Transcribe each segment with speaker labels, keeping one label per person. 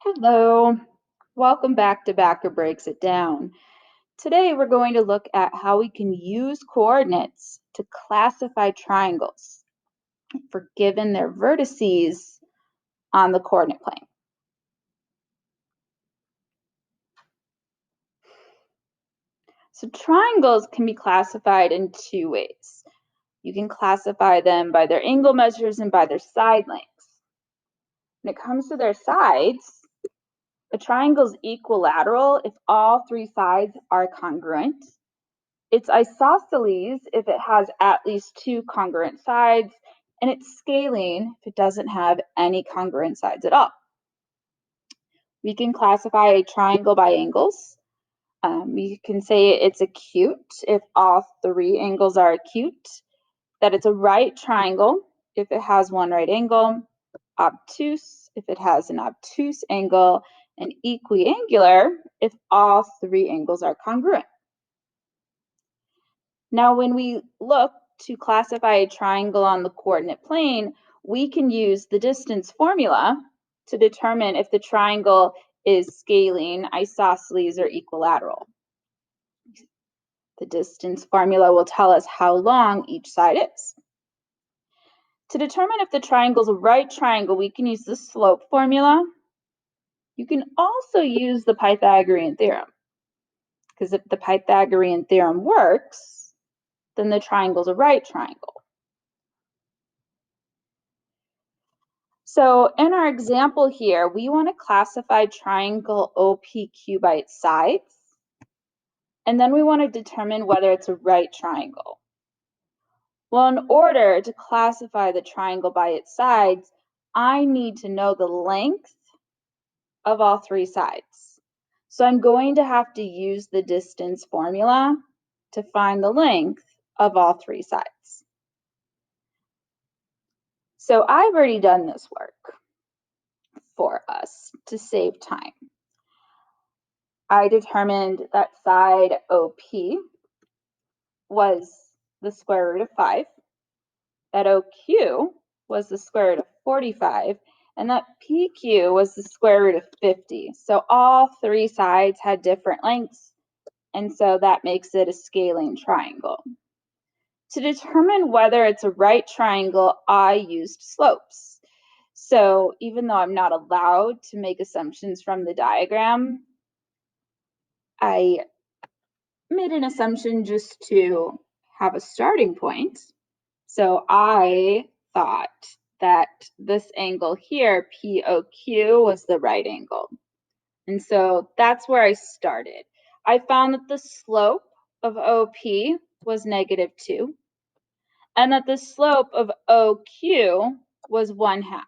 Speaker 1: Hello, welcome back to Backer Breaks It Down. Today we're going to look at how we can use coordinates to classify triangles for given their vertices on the coordinate plane. So triangles can be classified in two ways. You can classify them by their angle measures and by their side lengths. When it comes to their sides, a triangle is equilateral if all three sides are congruent. It's isosceles if it has at least two congruent sides, and it's scalene if it doesn't have any congruent sides at all. We can classify a triangle by angles. You can say it's acute if all three angles are acute, that it's a right triangle if it has one right angle, obtuse if it has an obtuse angle, and equiangular if all three angles are congruent. Now, when we look to classify a triangle on the coordinate plane, we can use the distance formula to determine if the triangle is scalene, isosceles, or equilateral. The distance formula will tell us how long each side is. To determine if the triangle is a right triangle, we can use the slope formula. You can also use the Pythagorean theorem, because if the Pythagorean theorem works, then the triangle is a right triangle. So in our example here, we want to classify triangle OPQ by its sides, and then we want to determine whether it's a right triangle. Well, in order to classify the triangle by its sides, I need to know the length of all three sides. So I'm going to have to use the distance formula to find the length of all three sides. So I've already done this work for us to save time. I determined that side OP was the square root of 5, that OQ was the square root of 45, and that PQ was the square root of 50. So all three sides had different lengths, and so that makes it a scalene triangle. To determine whether it's a right triangle, I used slopes. So even though I'm not allowed to make assumptions from the diagram, I made an assumption just to have a starting point. So I thought that this angle here, POQ, was the right angle. And so that's where I started. I found that the slope of OP was -2, and that the slope of OQ was 1/2.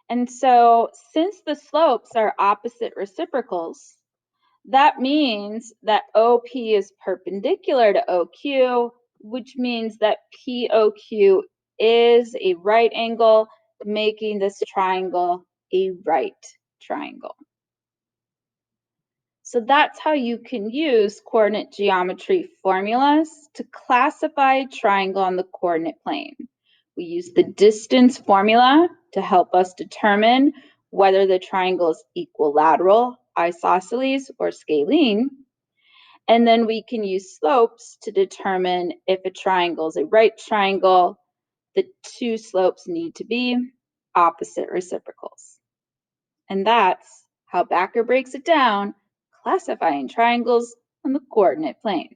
Speaker 1: And so since the slopes are opposite reciprocals, that means that OP is perpendicular to OQ, which means that POQ is a right angle, making this triangle a right triangle. So that's how you can use coordinate geometry formulas to classify a triangle on the coordinate plane. We use the distance formula to help us determine whether the triangle is equilateral, isosceles, or scalene. And then we can use slopes to determine if a triangle is a right triangle. The two slopes need to be opposite reciprocals. And that's how Backer breaks it down, classifying triangles on the coordinate plane.